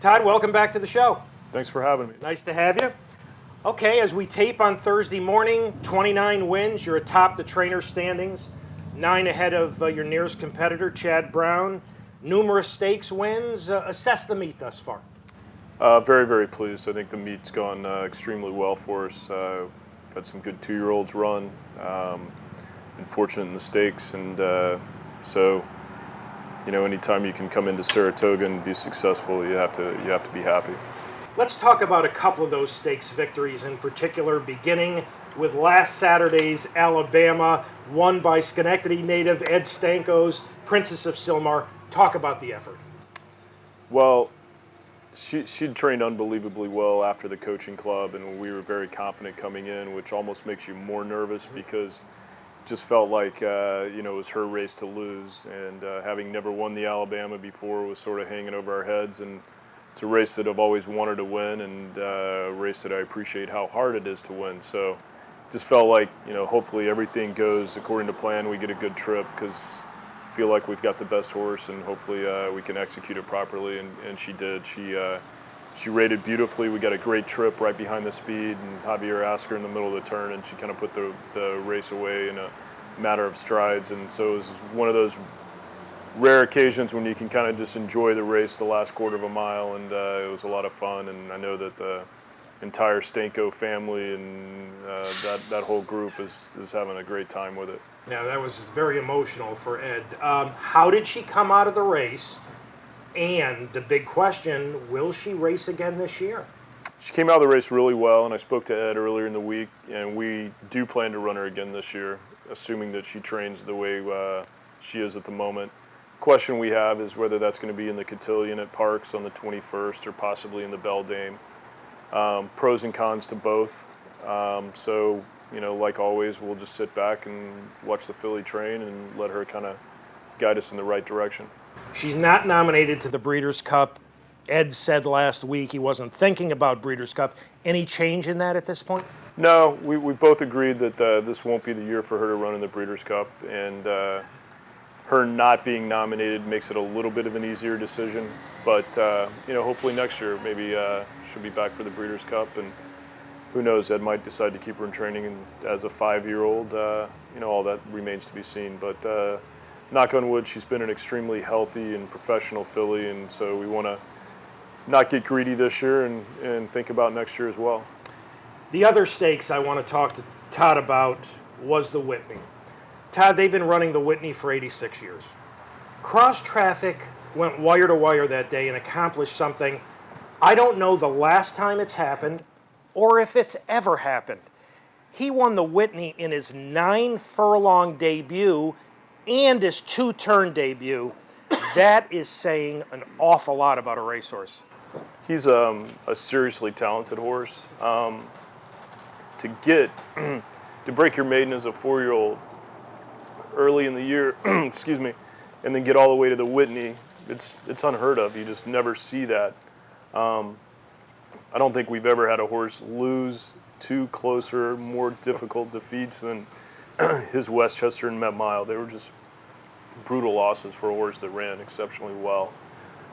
Todd, welcome back to the show. Thanks for having me. Nice to have you. Okay, as we tape on Thursday morning, 29 wins. You're atop the trainer standings, 9 ahead of your nearest competitor, Chad Brown. Numerous stakes wins. Assess the meet thus far. Very, very pleased. I think the meet's gone extremely well for us. Had some good 2-year-olds run. Been fortunate in the stakes, and so anytime you can come into Saratoga and be successful, you have to be happy. Let's talk about a couple of those stakes victories in particular, beginning with last Saturday's Alabama, won by Schenectady native Ed Stanko's Princess of Sylmar. Talk about the effort. Well, she'd trained unbelievably well after the coaching club, and we were very confident coming in, which almost makes you more nervous because it just felt like it was her race to lose. And having never won the Alabama before was sort of hanging over our heads. And it's a race that I've always wanted to win, and a race that I appreciate how hard it is to win. So just felt like, hopefully everything goes according to plan. We get a good trip because I feel like we've got the best horse, and hopefully we can execute it properly. And she did. She rated beautifully. We got a great trip right behind the speed, and Javier asked her in the middle of the turn, and she kind of put the race away in a matter of strides. And so it was one of those rare occasions when you can kind of just enjoy the race the last quarter of a mile, and it was a lot of fun. And I know that the entire Stanko family and that whole group is having a great time with it. Yeah, that was very emotional for Ed. How did she come out of the race? And the big question, will she race again this year? She came out of the race really well, and I spoke to Ed earlier in the week, and we do plan to run her again this year, assuming that she trains the way she is at the moment. Question we have is whether that's going to be in the Cotillion at Parks on the 21st or possibly in the Beldame. Pros and cons to both. So, like always, we'll just sit back and watch the filly train and let her kind of guide us in the right direction. She's not nominated to the Breeders' Cup. Ed said last week he wasn't thinking about Breeders' Cup. Any change in that at this point? No, we both agreed that this won't be the year for her to run in the Breeders' Cup, and her not being nominated makes it a little bit of an easier decision. But hopefully next year maybe she'll be back for the Breeders' Cup, and who knows, Ed might decide to keep her in training as a 5-year-old. All that remains to be seen. But knock on wood, she's been an extremely healthy and professional filly, and so we want to not get greedy this year and think about next year as well. The other stakes I want to talk to Todd about was the Whitney. Todd, they've been running the Whitney for 86 years. Cross Traffic went wire to wire that day and accomplished something I don't know the last time it's happened or if it's ever happened. He won the Whitney in his 9-furlong debut and his 2-turn debut. That is saying an awful lot about a racehorse. He's a seriously talented horse. To break your maiden as a 4-year-old early in the year, excuse me, and then get all the way to the Whitney, it's unheard of. You just never see that. I don't think we've ever had a horse lose 2 closer, more difficult defeats than his Westchester and Met Mile. They were just brutal losses for a horse that ran exceptionally well.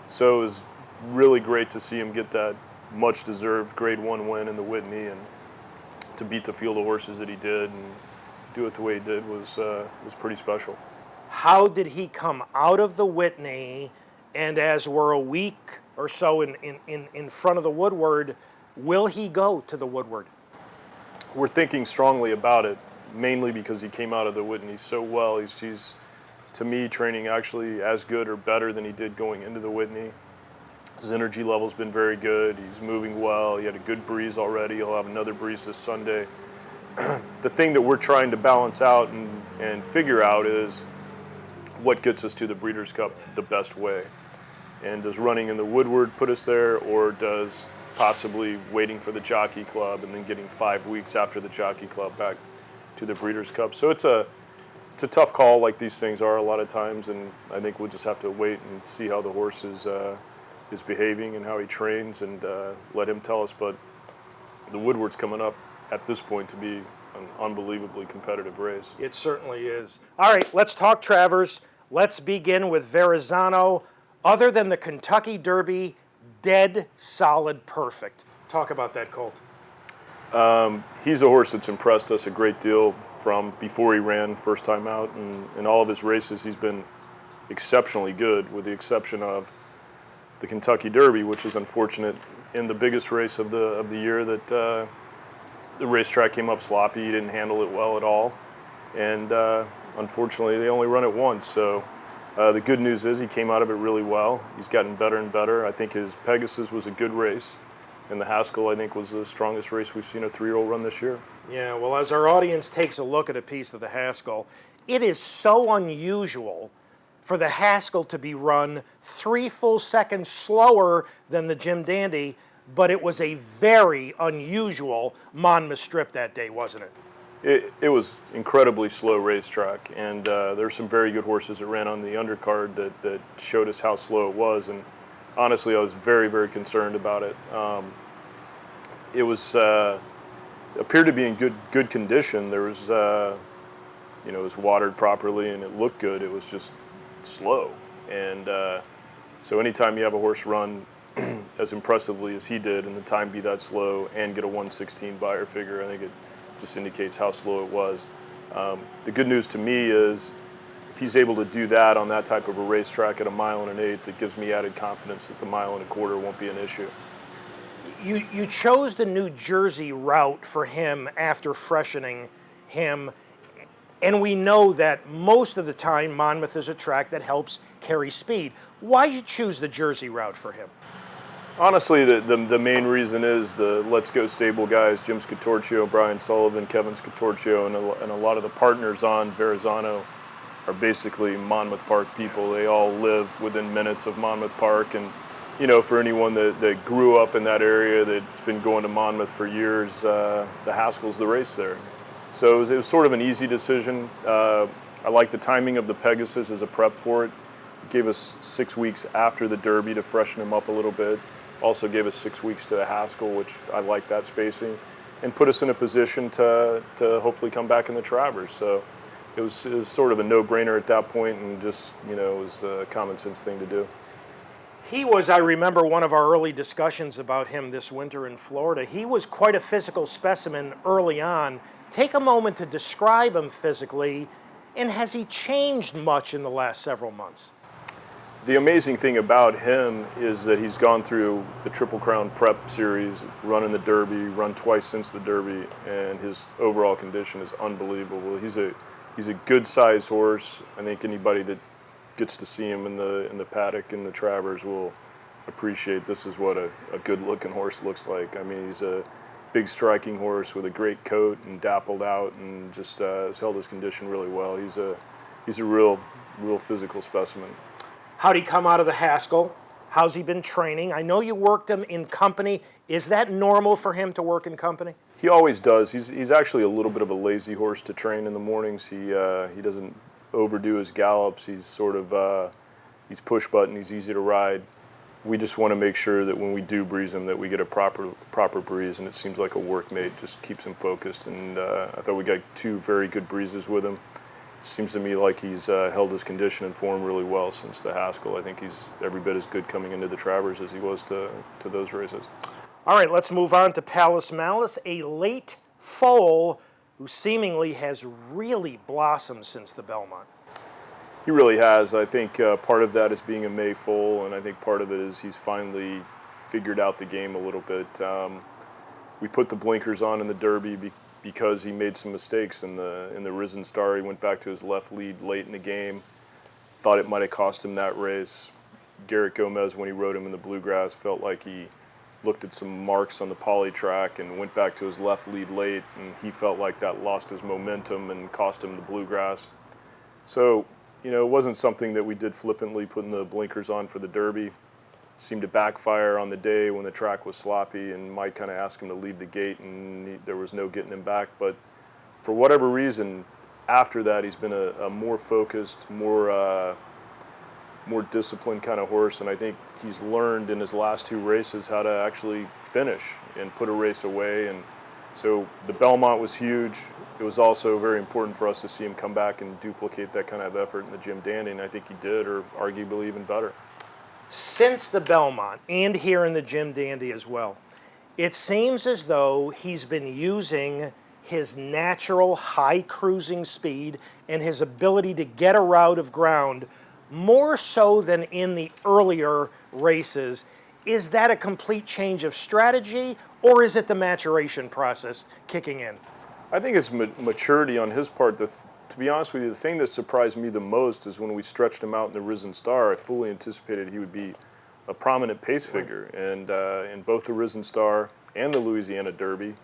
So it was really great to see him get that much-deserved Grade 1 win in the Whitney, and to beat the field of horses that he did and do it the way he did was pretty special. How did he come out of the Whitney, and as we're a week or so in front of the Woodward, will he go to the Woodward? We're thinking strongly about it, mainly because he came out of the Whitney so well. He's to me, training actually as good or better than he did going into the Whitney. His energy level's been very good. He's moving well. He had a good breeze already. He'll have another breeze this Sunday. The thing that we're trying to balance out and figure out is what gets us to the Breeders' Cup the best way. And does running in the Woodward put us there, or does possibly waiting for the Jockey Club and then getting 5 weeks after the Jockey Club back to the Breeders' Cup? So it's a tough call, like these things are a lot of times, and I think we'll just have to wait and see how the horse is behaving and how he trains, and let him tell us. But the Woodward's coming up at this point to be an unbelievably competitive race. It certainly is. All right, let's talk Travers. Let's begin with Verrazano. Other than the Kentucky Derby, dead solid perfect. Talk about that colt. He's a horse that's impressed us a great deal from before he ran first time out, and in all of his races he's been exceptionally good, with the exception of the Kentucky Derby, which is unfortunate. In the biggest race of the year, that the racetrack came up sloppy. He didn't handle it well at all, and unfortunately they only run it once. So the good news is he came out of it really well. He's gotten better and better. I think his Pegasus was a good race, and the Haskell, I think, was the strongest race we've seen a 3-year-old run this year. Yeah, well, as our audience takes a look at a piece of the Haskell, it is so unusual for the Haskell to be run 3 full seconds slower than the Jim Dandy, but it was a very unusual Monmouth Strip that day, wasn't it? It was incredibly slow racetrack, and there's some very good horses that ran on the undercard that showed us how slow it was, and honestly, I was very, very concerned about it. It was appeared to be in good condition. There was, it was watered properly and it looked good. It was just slow, and so anytime you have a horse run as impressively as he did, and the time be that slow and get a 1:16 buyer figure, I think it just indicates how slow it was. The good news to me is, if he's able to do that on that type of a racetrack at a 1 1/8, it gives me added confidence that the 1 1/4 won't be an issue. You chose the New Jersey route for him after freshening him, and we know that most of the time Monmouth is a track that helps carry speed. Why did you choose the Jersey route for him? Honestly, the main reason is the Let's Go stable guys, Jim Scatorcio, Brian Sullivan, Kevin Scatorcio, and a lot of the partners on Verrazano are basically Monmouth Park people. They all live within minutes of Monmouth Park, and for anyone that grew up in that area, that's been going to Monmouth for years, the Haskell's the race there. So it was sort of an easy decision. I like the timing of the Pegasus as a prep for it. It gave us 6 weeks after the Derby to freshen him up a little bit. Also gave us 6 weeks to the Haskell, which I like that spacing, and put us in a position to hopefully come back in the Travers. So it was sort of a no-brainer at that point, and just, it was a common sense thing to do. He was, I remember one of our early discussions about him this winter in Florida. He was quite a physical specimen early on. Take a moment to describe him physically, and has he changed much in the last several months? The amazing thing about him is that he's gone through the Triple Crown Prep Series, run in the Derby, run twice since the Derby, and his overall condition is unbelievable. He's a good-sized horse. I think anybody that gets to see him in the paddock in the Travers will appreciate this is what a good-looking horse looks like. I mean, he's a big striking horse with a great coat and dappled out, and just has held his condition really well. He's a real physical specimen. How'd he come out of the Haskell? How's he been training? I know you worked him in company. Is that normal for him to work in company? He always does. He's actually a little bit of a lazy horse to train in the mornings. He doesn't overdo his gallops. He's sort of he's push button. He's easy to ride. We just want to make sure that when we do breeze him, that we get a proper breeze, and it seems like a workmate just keeps him focused. And I thought we got 2 very good breezes with him. It seems to me like he's held his condition and form really well since the Haskell. I think he's every bit as good coming into the Travers as he was to those races. All right, let's move on to Palace Malice, a late foal who seemingly has really blossomed since the Belmont. He really has. I think part of that is being a May foal, and I think part of it is he's finally figured out the game a little bit. We put the blinkers on in the Derby because he made some mistakes in the Risen Star. He went back to his left lead late in the game. Thought it might have cost him that race. Garrett Gomez, when he rode him in the Bluegrass, felt like he looked at some marks on the poly track and went back to his left lead late, and he felt like that lost his momentum and cost him the Bluegrass. So, it wasn't something that we did flippantly, putting the blinkers on for the Derby. Seemed to backfire on the day when the track was sloppy, and Mike kind of asked him to leave the gate, and there was no getting him back. But for whatever reason, after that, he's been a more focused, more disciplined kind of horse, and I think he's learned in his last 2 races how to actually finish and put a race away. And so the Belmont was huge. It was also very important for us to see him come back and duplicate that kind of effort in the Jim Dandy, and I think he did, or arguably even better. Since the Belmont and here in the Jim Dandy as well, it seems as though he's been using his natural high cruising speed and his ability to get a route of ground more so than in the earlier races. Is that a complete change of strategy, or is it the maturation process kicking in? I think it's maturity on his part. To be honest with you, the thing that surprised me the most is when we stretched him out in the Risen Star. I fully anticipated he would be a prominent pace figure, and in both the Risen Star and the Louisiana Derby,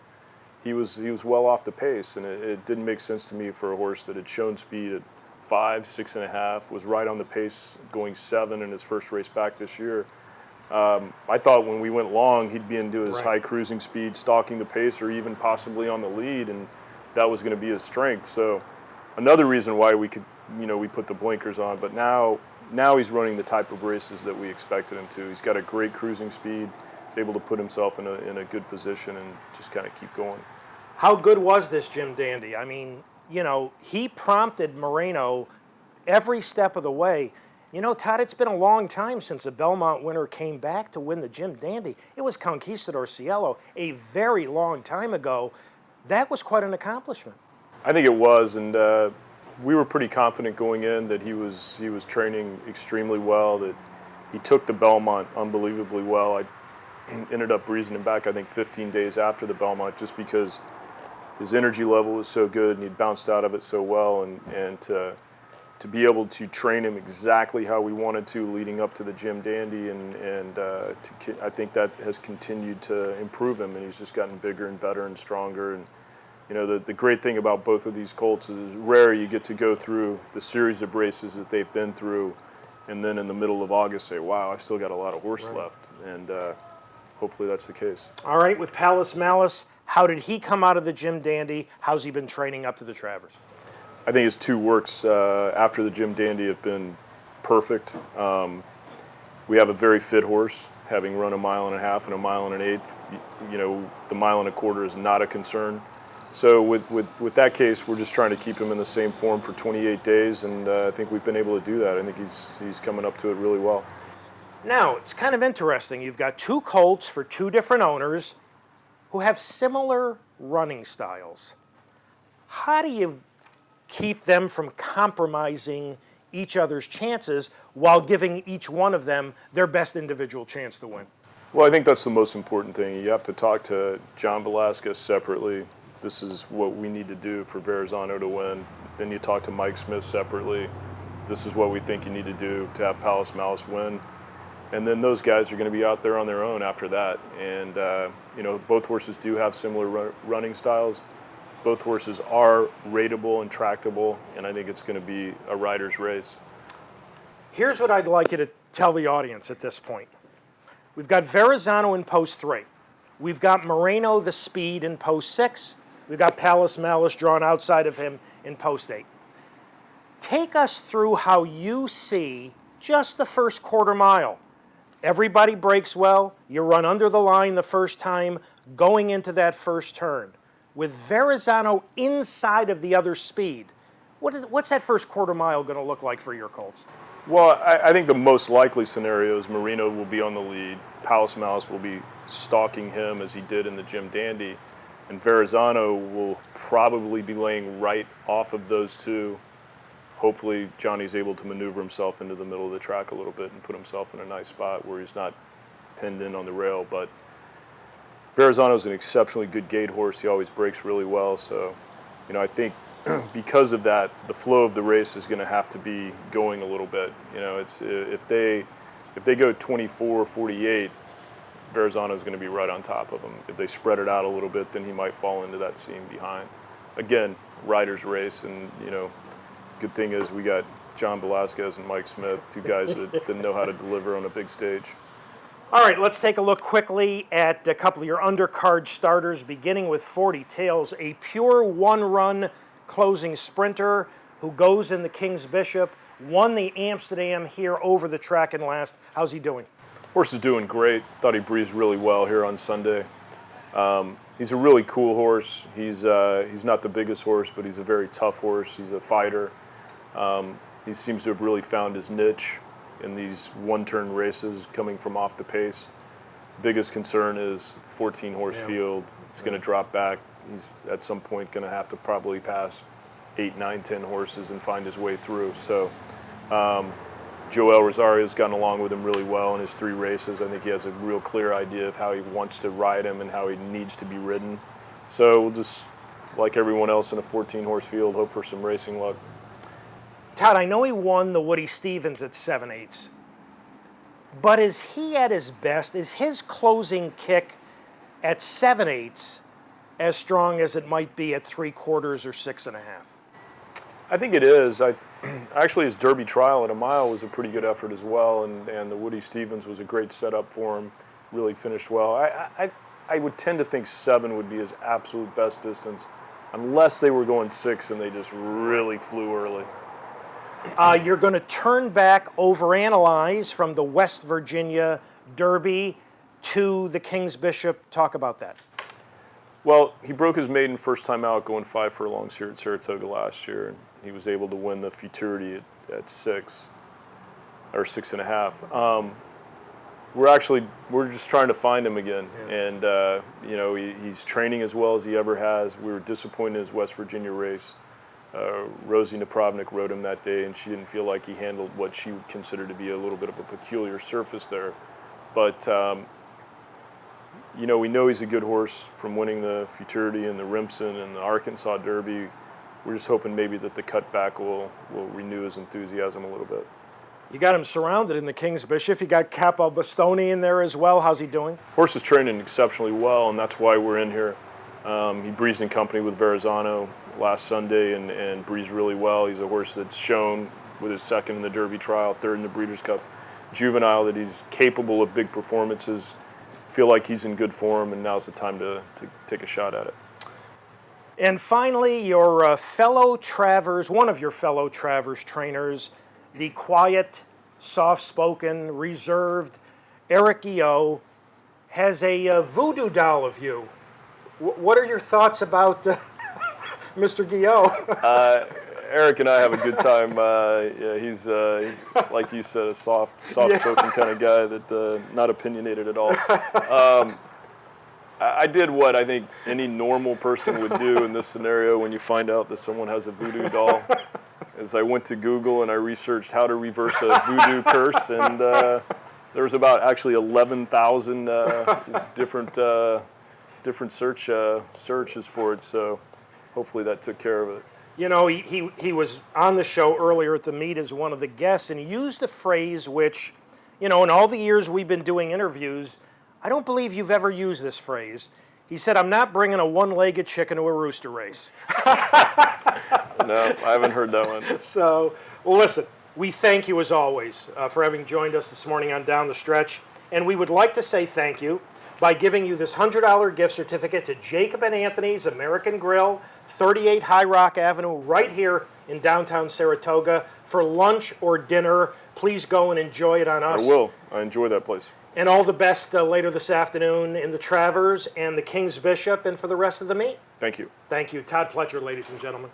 he was well off the pace, and it didn't make sense to me for a horse that had shown speed at 5, 6.5, was right on the pace going 7 in his first race back this year. I thought when we went long, he'd be into his high cruising speed, stalking the pace, or even possibly on the lead, and that was going to be his strength. So another reason why we put the blinkers on, but now he's running the type of races that we expected him to. He's got a great cruising speed. He's able to put himself in a good position and just kind of keep going. How good was this Jim Dandy? I mean, he prompted Moreno every step of the way. Todd, it's been a long time since a Belmont winner came back to win the Jim Dandy. It was Conquistador Cielo a very long time ago. That was quite an accomplishment. I think it was, and we were pretty confident going in that he was training extremely well, that he took the Belmont unbelievably well. I ended up breezing him back, I think, 15 days after the Belmont, just because his energy level was so good and he'd bounced out of it so well, and to be able to train him exactly how we wanted to leading up to the Jim Dandy, I think that has continued to improve him, and he's just gotten bigger and better and stronger. And the great thing about both of these colts is rare you get to go through the series of races that they've been through, and then in the middle of August say, wow, I've still got a lot of horse left, and hopefully that's the case. All right, with Palace Malice, how did he come out of the Jim Dandy? How's he been training up to the Travers? I think his 2 works after the Jim Dandy have been perfect. We have a very fit horse, having run 1.5 miles and 1 1/8. The 1.25 miles is not a concern. So with that case, we're just trying to keep him in the same form for 28 days, and I think we've been able to do that. I think he's coming up to it really well. Now, it's kind of interesting. You've got 2 colts for 2 different owners who have similar running styles. How do you keep them from compromising each other's chances while giving each one of them their best individual chance to win? Well, I think that's the most important thing. You have to talk to John Velasquez separately. This is what we need to do for Verrazano to win. Then you talk to Mike Smith separately. This is what we think you need to do to have Palace Malice win. And then those guys are going to be out there on their own after that. And, both horses do have similar running styles. Both horses are rateable and tractable, and I think it's going to be a rider's race. Here's what I'd like you to tell the audience at this point. We've got Verrazano in post 3. We've got Moreno the speed in post 6. We've got Palace Malice drawn outside of him in post 8. Take us through how you see just the first quarter mile. Everybody breaks well. You run under the line the first time going into that first turn. With Verrazano inside of the other speed, what's that first quarter mile going to look like for your colts? Well, I think the most likely scenario is Moreno will be on the lead. Palace Malice will be stalking him as he did in the Jim Dandy. And Verrazano will probably be laying right off of those 2. Hopefully Johnny's able to maneuver himself into the middle of the track a little bit and put himself in a nice spot where he's not pinned in on the rail. But Verrazano's an exceptionally good gate horse. He always breaks really well. So, I think because of that, the flow of the race is going to have to be going a little bit. It's if they go 24-48, Verrazano's going to be right on top of him. If they spread it out a little bit, then he might fall into that seam behind. Again, rider's race, and good thing is we got John Velasquez and Mike Smith, 2 guys that know how to deliver on a big stage. All right, let's take a look quickly at a couple of your undercard starters, beginning with 40 Tails, a pure 1-run closing sprinter who goes in the King's Bishop, won the Amsterdam here over the track and last. How's he doing? Horse is doing great. Thought he breezed really well here on Sunday. He's a really cool horse. He's not the biggest horse, but he's a very tough horse. He's a fighter. He seems to have really found his niche. in these one-turn races coming from off the pace. Biggest concern is 14-horse field. He's going to drop back. He's at some point going to have to probably pass 8, 9, 10 horses and find his way through. So Joel Rosario's gotten along with him really well in his 3 races. I think he has a real clear idea of how he wants to ride him and how he needs to be ridden. So we'll just, like everyone else in a 14-horse field, hope for some racing luck. Todd, I know he won the Woody Stevens at 7/8, but is he at his best? Is his closing kick at 7/8 as strong as it might be at 3/4 or 6.5? I think it is. Actually, his Derby trial at a mile was a pretty good effort as well, and the Woody Stevens was a great setup for him. Really finished well. I would tend to think 7 would be his absolute best distance, unless they were going 6 and they just really flew early. You're going to turn back, overanalyze from the West Virginia Derby to the King's Bishop. Talk about that. Well, he broke his maiden first time out going 5 furlongs here at Saratoga last year, and he was able to win the Futurity at 6 or 6.5. We're just trying to find him again, and he's training as well as he ever has. We were disappointed in his West Virginia race. Rosie Napravnik rode him that day, and she didn't feel like he handled what she would consider to be a little bit of a peculiar surface there. But we know he's a good horse from winning the Futurity and the Rimson and the Arkansas Derby. We're just hoping maybe that the cutback will renew his enthusiasm a little bit. You got him surrounded in the King's Bishop. You got Capo Bastoni in there as well. How's he doing? Horse is training exceptionally well, and that's why we're in here. He breezed in company with Verrazano last Sunday and breezed really well. He's a horse that's shown with his 2nd in the Derby trial, 3rd in the Breeders' Cup Juvenile, that he's capable of big performances. Feel like he's in good form, and now's the time to take a shot at it. And finally, your fellow Travers, one of your fellow Travers trainers, the quiet, soft-spoken, reserved Eric Guillot, has a voodoo doll of you. What are your thoughts about Mr. Guillot? Eric and I have a good time. He's, like you said, a soft-spoken kind of guy that not opinionated at all. I did what I think any normal person would do in this scenario when you find out that someone has a voodoo doll. As I went to Google and I researched how to reverse a voodoo curse, and there was about actually 11,000 different searches for it. So hopefully that took care of it. You know, he was on the show earlier at the meet as one of the guests, and he used a phrase which, in all the years we've been doing interviews, I don't believe you've ever used this phrase. He said, "I'm not bringing a one-legged chicken to a rooster race." No, I haven't heard that one. So, well, listen, we thank you as always for having joined us this morning on Down the Stretch, and we would like to say thank you by giving you this $100 gift certificate to Jacob and Anthony's American Grill, 38 High Rock Avenue, right here in downtown Saratoga. For lunch or dinner, please go and enjoy it on us. I will. I enjoy that place. And all the best later this afternoon in the Travers and the King's Bishop and for the rest of the meet. Thank you. Thank you. Todd Pletcher, ladies and gentlemen.